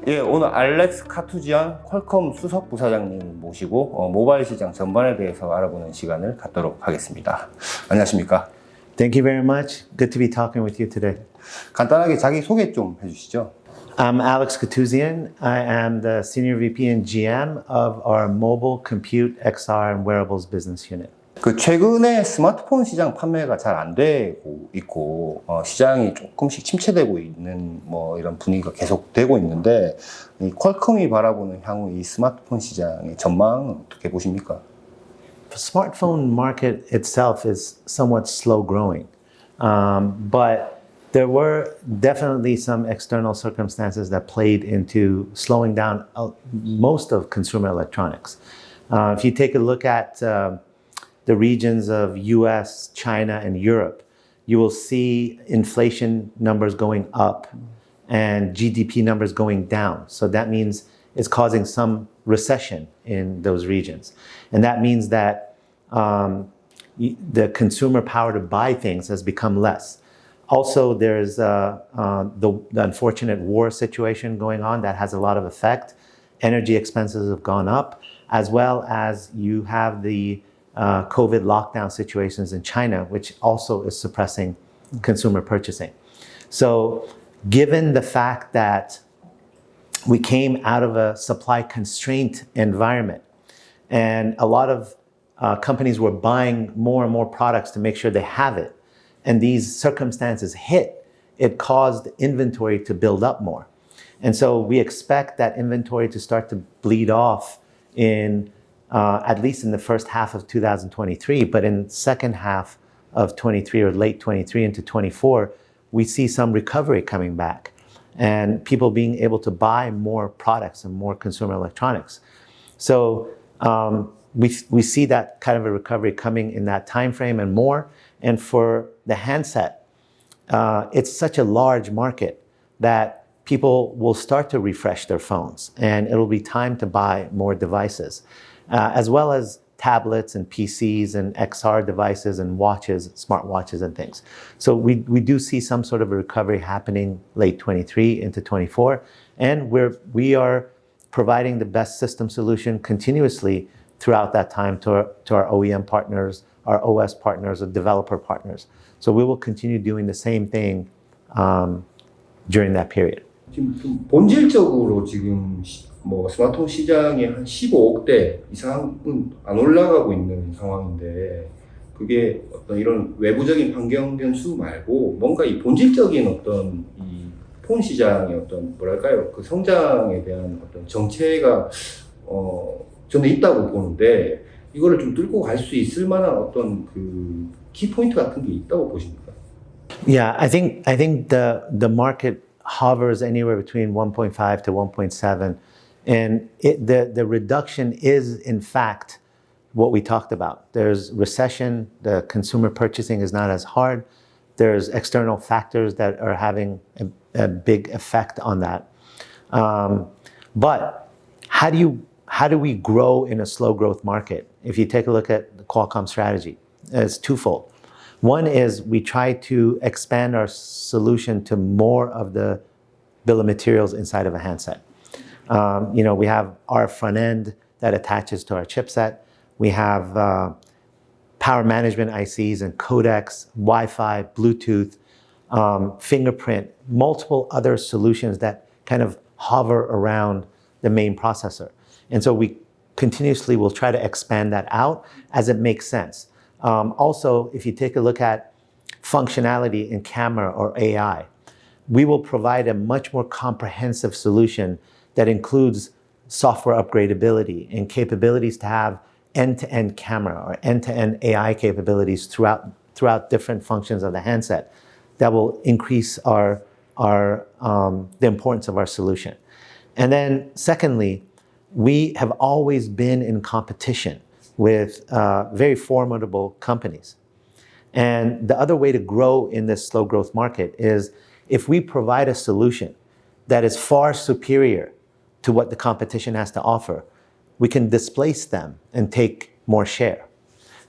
예, 오늘 알렉스 카투지안 퀄컴 수석 부사장님 모시고 모바일 시장 전반에 대해서 알아보는 시간을 갖도록 하겠습니다. 안녕하십니까? Thank you very much. Good to be talking with you today. 간단하게 자기 소개 좀 해주시죠. I'm Alex Katuzian. I am the Senior VP and GM of our Mobile Compute, XR, and Wearables Business Unit. 최근에 스마트폰 시장 판매가 잘 안 되고 있고 시장이 조금씩 침체되고 있는 이런 분위기가 계속되고 있는데 이 퀄컴이 바라보는 향후 이 스마트폰 시장의 전망은 어떻게 보십니까? The smartphone market itself is somewhat slow growing, but there were definitely some external circumstances that played into slowing down most of consumer electronics. If you take a look at the regions of US, China, and Europe, you will see inflation numbers going up and GDP numbers going down. So that means it's causing some recession in those regions. And that means that the consumer power to buy things has become less. Also, there's the unfortunate war situation going on that has a lot of effect. Energy expenses have gone up, as well as you have the COVID lockdown situations in China, which also is suppressing consumer purchasing. So given the fact that we came out of a supply constraint environment and a lot of companies were buying more and more products to make sure they have it, and these circumstances hit, it caused inventory to build up more. And so we expect that inventory to start to bleed off in at least in the first half of 2023, but in the second half of 23 or late 23 into 24, we see some recovery coming back and people being able to buy more products and more consumer electronics. So we see that kind of a recovery coming in that time frame and more. And for the handset, it's such a large market that people will start to refresh their phones and it'll be time to buy more devices. As well as tablets and PCs and XR devices and watches, smartwatches and things. So we do see some sort of a recovery happening late 23 into 24. And we are providing the best system solution continuously throughout that time to our OEM partners, our OS partners, or developer partners. So we will continue doing the same thing during that period. 지금 좀 본질적으로 지금 스마트폰 시장이 한 15억대 이상은 안 올라가고 있는 상황인데 그게 어떤 이런 외부적인 환경 변수 말고 뭔가 이 본질적인 어떤 이 폰 시장의 어떤 뭐랄까요 그 성장에 대한 어떤 정체가 저는 있다고 보는데 이거를 좀 뚫고 갈 수 있을 만한 어떤 그 키포인트 같은 게 있다고 보십니까? Yeah, I think the market hovers anywhere between 1.5 to 1.7. And the reduction is, in fact, what we talked about. There's recession, the consumer purchasing is not as hard. There's external factors that are having a big effect on that. But how do we grow in a slow growth market? If you take a look at the Qualcomm strategy, it's twofold. One is we try to expand our solution to more of the bill of materials inside of a handset. We have our front end that attaches to our chipset. We have power management ICs and codecs, Wi-Fi, Bluetooth, fingerprint, multiple other solutions that kind of hover around the main processor. And so we continuously will try to expand that out as it makes sense. Also, if you take a look at functionality in camera or AI, we will provide a much more comprehensive solution that includes software upgradability and capabilities to have end-to-end camera or end-to-end AI capabilities throughout different functions of the handset that will increase the importance of our solution. And then secondly, we have always been in competition with very formidable companies. And the other way to grow in this slow growth market is if we provide a solution that is far superior to what the competition has to offer, we can displace them and take more share.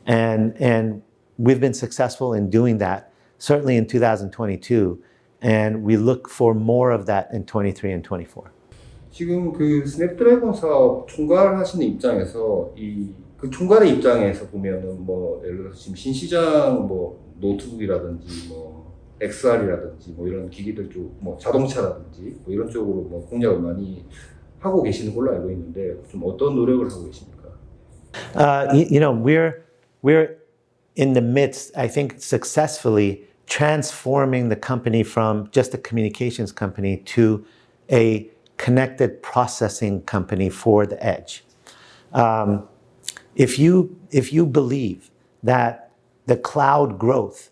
And we've been successful in doing that, certainly in 2022, and we look for more of that in 23 and 24. 지금 그 스냅드래곤 사업 총괄하시는 입장에서 그 총괄의 입장에서 보면은 뭐 예를 들어서 지금 신시장 뭐 노트북이라든지 뭐 XR이라든지 뭐 이런 기기들 쪽 뭐 자동차라든지 뭐 이런 쪽으로 뭐 공략을 많이 하고 계시는 걸로 알고 있는데 좀 어떤 노력을 하고 계십니까? We're in the midst, I think, successfully transforming the company from just a communications company to a connected processing company for the edge. If you believe that the cloud growth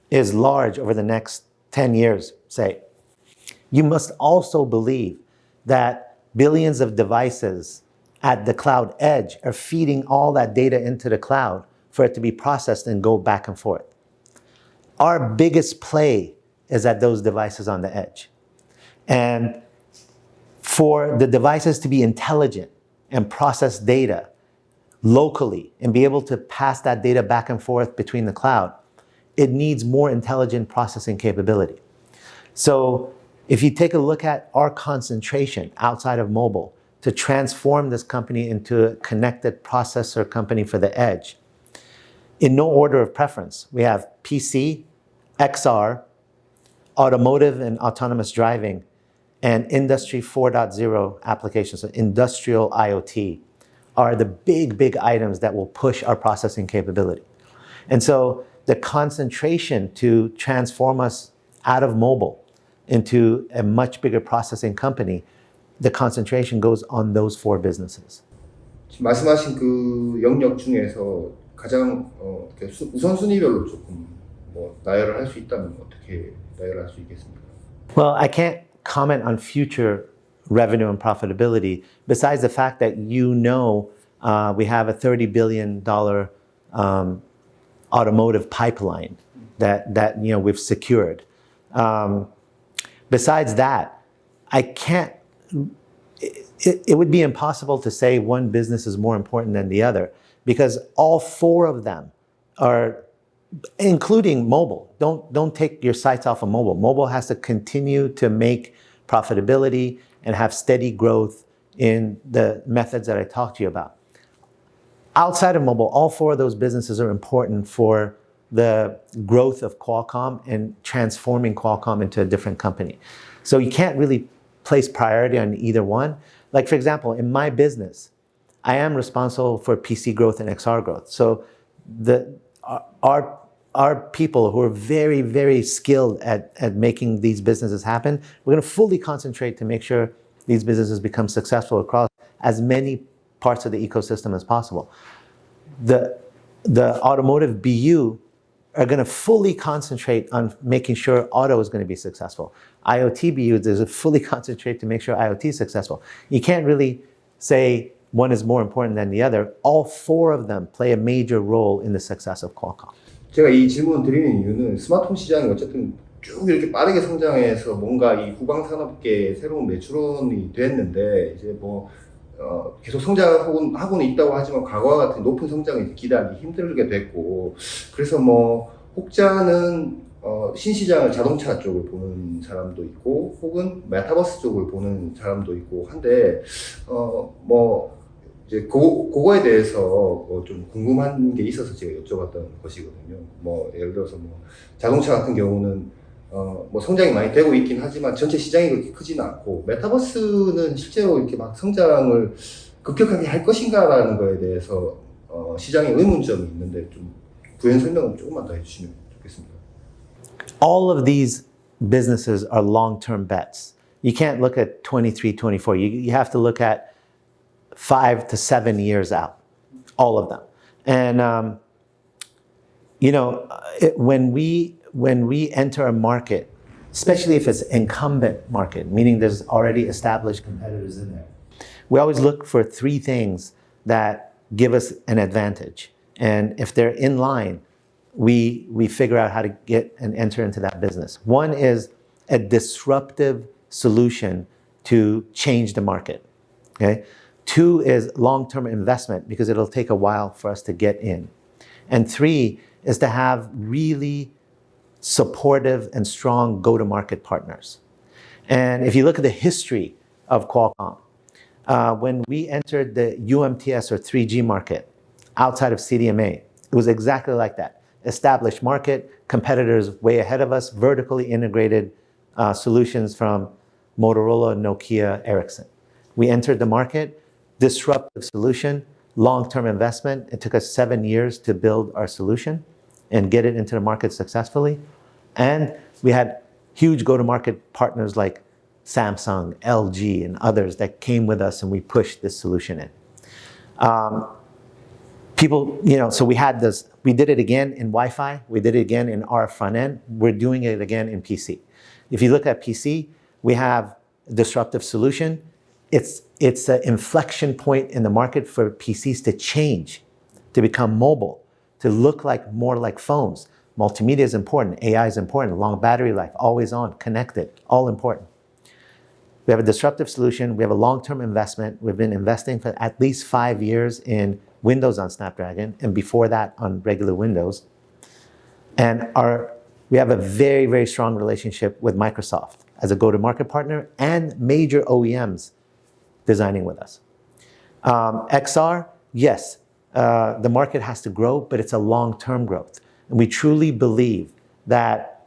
is large over the next 10 years, say, you must also believe that billions of devices at the cloud edge are feeding all that data into the cloud for it to be processed and go back and forth. Our biggest play is at those devices on the edge. And for the devices to be intelligent and process data locally and be able to pass that data back and forth between the cloud, it needs more intelligent processing capability. So if you take a look at our concentration outside of mobile to transform this company into a connected processor company for the edge, in no order of preference, we have PC, XR, automotive and autonomous driving, and Industry 4.0 applications, so industrial IoT, are the big items that will push our processing capability. And so the concentration to transform us out of mobile into a much bigger processing company, the concentration goes on those four businesses. 지금 말씀하신 그 영역 중에서 가장 우선순위별로 조금 뭐 나열을 할 수 있다면 어떻게 나열할 수 있겠습니까? Well, I can't comment on future revenue and profitability besides the fact that we have a $30 billion automotive pipeline that we've secured. Besides that, I can't. It would be impossible to say one business is more important than the other because all four of them are, including mobile. Don't take your sights off of mobile. Mobile has to continue to make profitability and have steady growth in the methods that I talked to you about. Outside of mobile, all four of those businesses are important for the growth of Qualcomm and transforming Qualcomm into a different company. So you can't really place priority on either one. Like, for example, in my business, I am responsible for PC growth and XR growth. So our people who are very skilled at making these businesses happen, we're going to fully concentrate to make sure these businesses become successful across as many parts of the ecosystem as possible. The automotive BU are going to fully concentrate on making sure auto is going to be successful. IoT BU is to fully concentrate to make sure IoT is successful. You can't really say one is more important than the other. All four of them play a major role in the success of Qualcomm. 제가 이 질문 드리는 이유는 스마트폰 시장이 어쨌든 쭉 이렇게 빠르게 성장해서 뭔가 이 후방 산업계의 새로운 매출원이 됐는데 이제 뭐 계속 성장하고는 있다고 하지만 과거와 같은 높은 성장을 기대하기 힘들게 됐고 그래서 뭐 혹자는 신시장을 자동차 쪽을 보는 사람도 있고 혹은 메타버스 쪽을 보는 사람도 있고 한데 뭐 이제 그거에 대해서 좀 궁금한 게 있어서 제가 여쭤봤던 것이거든요. 뭐 예를 들어서 뭐 자동차 같은 경우는 뭐 성장이 많이 되고 있긴 하지만 전체 시장이 그렇게 크지는 않고 메타버스는 실제로 이렇게 막 성장을 급격하게 할 것인가라는 거에 대해서 시장에 의문점이 있는데 좀 부연 설명을 조금만 더 해주시면 좋겠습니다. All of these businesses are long-term bets. You can't look at 23, 24. You have to look at 5 to 7 years out, all of them. And when we enter a market, especially if it's incumbent market, meaning there's already established competitors in there, we always look for three things that give us an advantage. And if they're in line, we figure out how to get and enter into that business. One is a disruptive solution to change the market. Okay? Two is long-term investment because it'll take a while for us to get in. And three is to have really supportive and strong go-to-market partners. And if you look at the history of Qualcomm, when we entered the UMTS or 3G market outside of CDMA, it was exactly like that. Established market, competitors way ahead of us, vertically integrated solutions from Motorola, Nokia, Ericsson. We entered the market, disruptive solution, long-term investment. It took us 7 years to build our solution and get it into the market successfully. And we had huge go-to-market partners like Samsung, LG, and others that came with us and we pushed this solution in. So we had this, we did it again in Wi-Fi, we did it again in our front end, we're doing it again in PC. If you look at PC, we have a disruptive solution. It's an inflection point in the market for PCs to change, to become mobile, to look more like phones. Multimedia is important, AI is important, long battery life, always on, connected, all important. We have a disruptive solution, we have a long-term investment. We've been investing for at least 5 years in Windows on Snapdragon, and before that on regular Windows. And we have a very, very strong relationship with Microsoft as a go-to-market partner and major OEMs designing with us. XR, yes, the market has to grow, but it's a long-term growth. And we truly believe that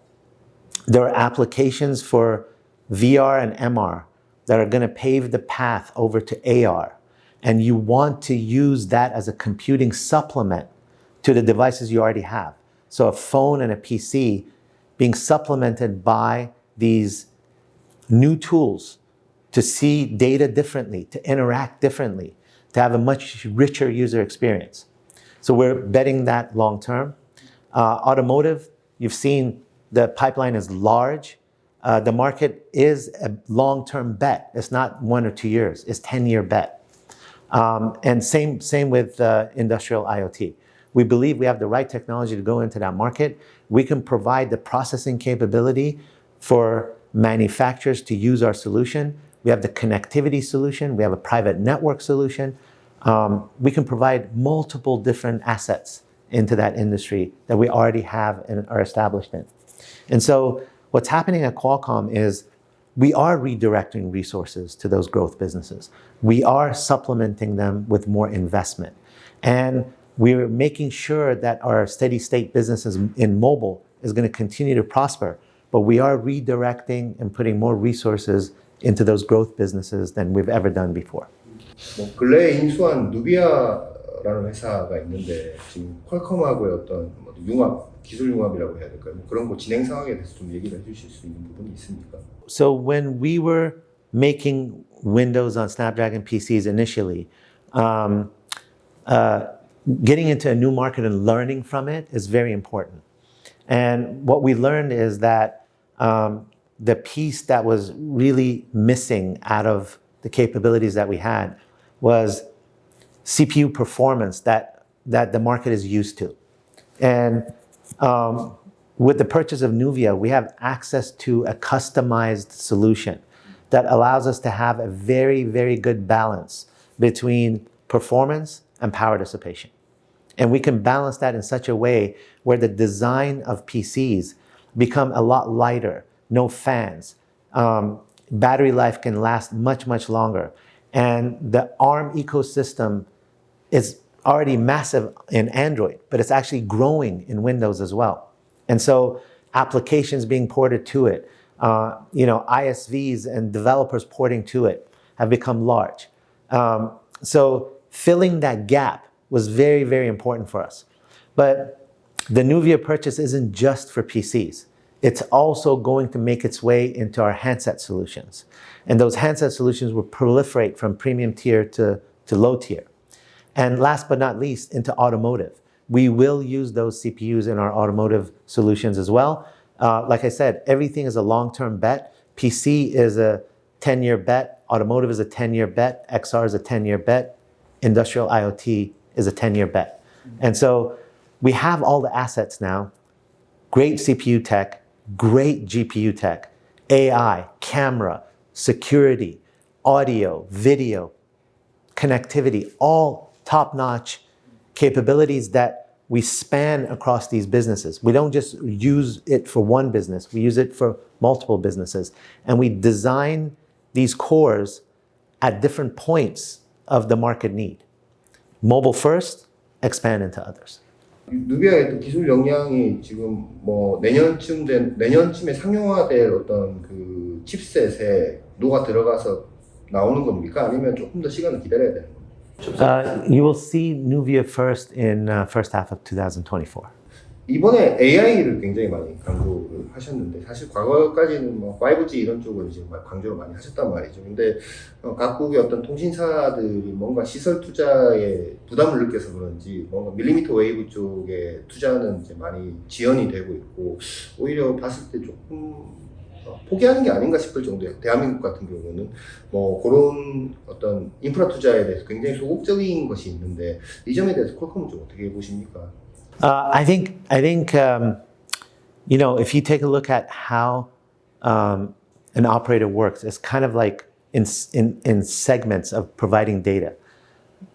there are applications for VR and MR that are going to pave the path over to AR. And you want to use that as a computing supplement to the devices you already have. So a phone and a PC being supplemented by these new tools to see data differently, to interact differently, to have a much richer user experience. So we're betting that long term. Automotive, you've seen the pipeline is large. The market is a long-term bet. It's not 1 or 2 years, it's 10-year bet. And same with industrial IoT. We believe we have the right technology to go into that market. We can provide the processing capability for manufacturers to use our solution. We have the connectivity solution. We have a private network solution. We can provide multiple different assets into that industry that we already have and are established in. And so what's happening at Qualcomm is we are redirecting resources to those growth businesses. We are supplementing them with more investment. And we're making sure that our steady state businesses in mobile is going to continue to prosper. But we are redirecting and putting more resources into those growth businesses than we've ever done before. 근래에 인수한 누비아라는 회사가 있는데 지금 퀄컴하고의 어떤 기술 융합이라고 해야 될까요? 그런 거 진행 상황에 대해서 좀 얘기를 해주실 수 있는 부분이 있습니까? So when we were making Windows on Snapdragon PCs initially, getting into a new market and learning from it is very important. And what we learned is that the piece that was really missing out of the capabilities that we had was CPU performance that the market is used to. And with the purchase of Nuvia, we have access to a customized solution that allows us to have a very, very good balance between performance and power dissipation. And we can balance that in such a way where the design of PCs become a lot lighter, no fans. Battery life can last much, much longer. And the ARM ecosystem is already massive in Android, but it's actually growing in Windows as well. And so applications being ported to it, ISVs and developers porting to it have become large. So filling that gap was very, very important for us. But the Nuvia purchase isn't just for PCs. It's also going to make its way into our handset solutions. And those handset solutions will proliferate from premium tier to low tier. And last but not least, into automotive. We will use those CPUs in our automotive solutions as well. Like I said, everything is a long-term bet. PC is a 10-year bet. Automotive is a 10-year bet. XR is a 10-year bet. Industrial IoT is a 10-year bet. And so we have all the assets now. Great CPU tech, great GPU tech, AI, camera, security, audio, video, connectivity, all top-notch capabilities that we span across these businesses. We don't just use it for one business, we use it for multiple businesses. And we design these cores at different points of the market need. Mobile first, expand into others. 누비아의 또 기술 역량이 지금 뭐 내년쯤에 상용화될 어떤 그 칩셋에 녹아 들어가서 나오는 겁니까? 아니면 조금 더 시간을 기다려야 되는 겁니까? You will see Nuvia first in first half of 2024. 이번에 AI를 굉장히 많이 강조를 하셨는데 사실 과거까지는 뭐 5G 이런 쪽을 이제 강조를 많이 하셨단 말이죠. 근데 각국의 어떤 통신사들이 뭔가 시설 투자에 부담을 느껴서 그런지 뭔가 밀리미터웨이브 쪽에 투자는 이제 많이 지연이 되고 있고 오히려 봤을 때 조금 포기하는 게 아닌가 싶을 정도예요. 대한민국 같은 경우는 뭐 그런 어떤 인프라 투자에 대해서 굉장히 소극적인 것이 있는데 이 점에 대해서 퀄컴은 좀 어떻게 보십니까? I think you know, if you take a look at how an operator works, it's kind of like in segments of providing data.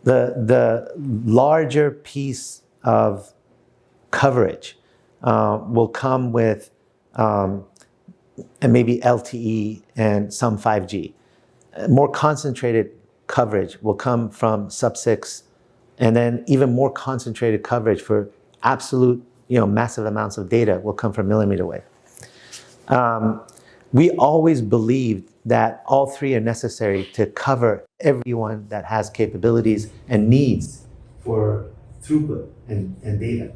The larger piece of coverage will come with and maybe LTE and some 5G. More concentrated coverage will come from sub-6, and then even more concentrated coverage for absolute, you know, massive amounts of data will come from millimeter wave. We always believed that all three are necessary to cover everyone that has capabilities and needs for throughput and data.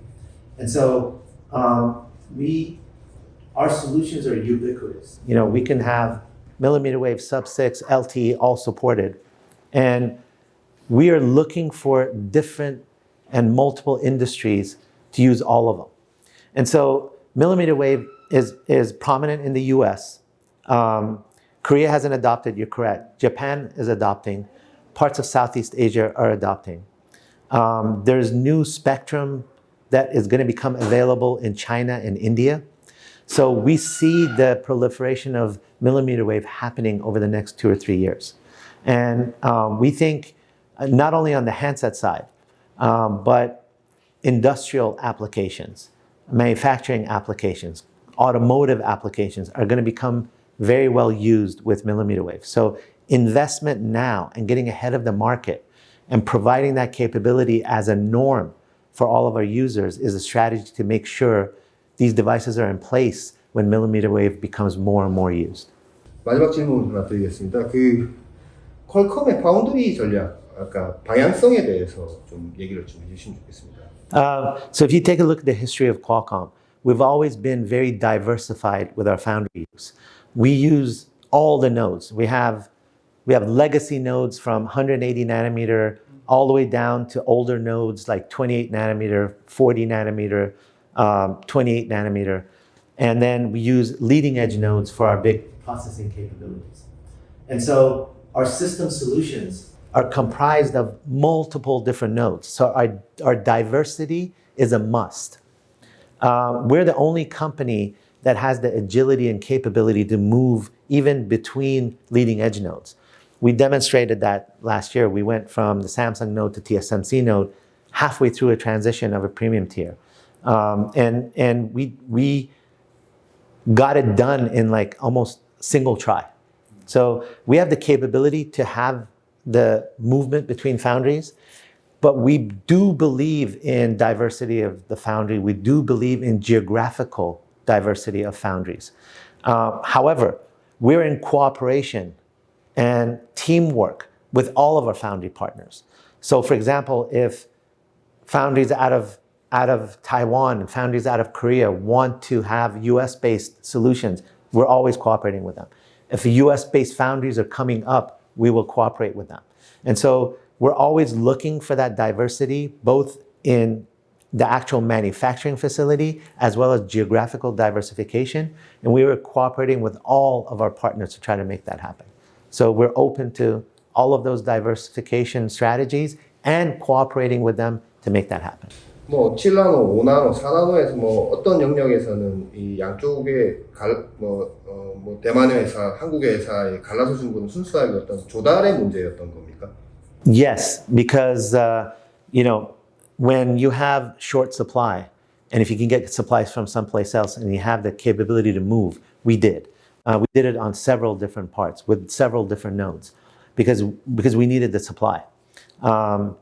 And so our solutions are ubiquitous. You know, we can have millimeter wave, sub-6, LTE all supported. And we are looking for different and multiple industries to use all of them. And so millimeter wave is prominent in the US. Korea hasn't adopted, you're correct. Japan is adopting. Parts of Southeast Asia are adopting. There's new spectrum that is going to become available in China and India. So we see the proliferation of millimeter wave happening over the next 2 or 3 years. And we think not only on the handset side, but industrial applications, manufacturing applications, automotive applications are going to become very well used with millimeter wave. So investment now and getting ahead of the market and providing that capability as a norm for all of our users is a strategy to make sure these devices are in place when millimeter wave becomes more and more used. 마지막 질문 하나 드리겠습니다. 그 퀄컴의 파운드리 전략, 아까 방향성에 대해서 좀 얘기를 좀 해주시면 좋겠습니다. So if you take a look at the history of Qualcomm, we've always been very diversified with our foundry use. We use all the nodes. We have legacy nodes from 180 nanometer all the way down to older nodes like 28 nanometer, 40 nanometer, 28 nanometer. And then we use leading edge nodes for our big processing capabilities. And so our system solutions are comprised of multiple different nodes. So our diversity is a must. We're the only company that has the agility and capability to move even between leading edge nodes. We demonstrated that last year. We went from the Samsung node to TSMC node halfway through a transition of a premium tier. And we got it done in like almost single try. So we have the capability to have the movement between foundries, but we do believe in diversity of the foundry. We do believe in geographical diversity of foundries. However, we're in cooperation and teamwork with all of our foundry partners. So for example, if foundries out of Taiwan and foundries out of Korea want to have US-based solutions, we're always cooperating with them. If US-based foundries are coming up, we will cooperate with them. And so we're always looking for that diversity, both in the actual manufacturing facility as well as geographical diversification. And we were cooperating with all of our partners to try to make that happen. So we're open to all of those diversification strategies and cooperating with them to make that happen. 뭐 7나노, 5나노, 4나노에서 뭐 어떤 영역에서는 이 양쪽에 대만의 회사, 한국의 회사에 갈라서 준 건 순수하게 어떤 조달의 문제였던 겁니까? Yes, because you know, when you have short supply, and if you can get supplies from someplace else, and you have the capability to move, we did. We did it on several different parts with several different nodes, because we needed the supply. But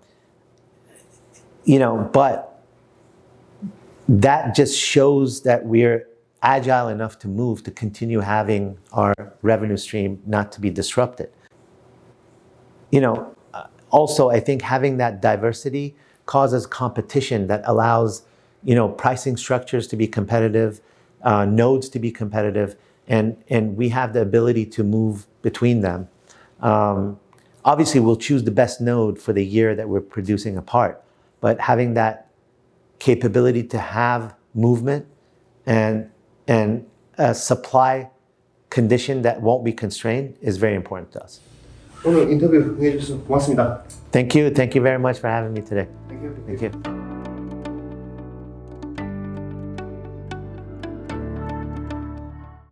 that just shows that we're agile enough to move to continue having our revenue stream not to be disrupted. Also, I think having that diversity causes competition that allows, pricing structures to be competitive, nodes to be competitive, and we have the ability to move between them. Obviously, we'll choose the best node for the year that we're producing a part, but having that capability to have movement and a supply condition that won't be constrained is very important to us. 오늘 인터뷰 응해주셔서 고맙습니다. Thank you very much for having me today. Thank you. Thank you.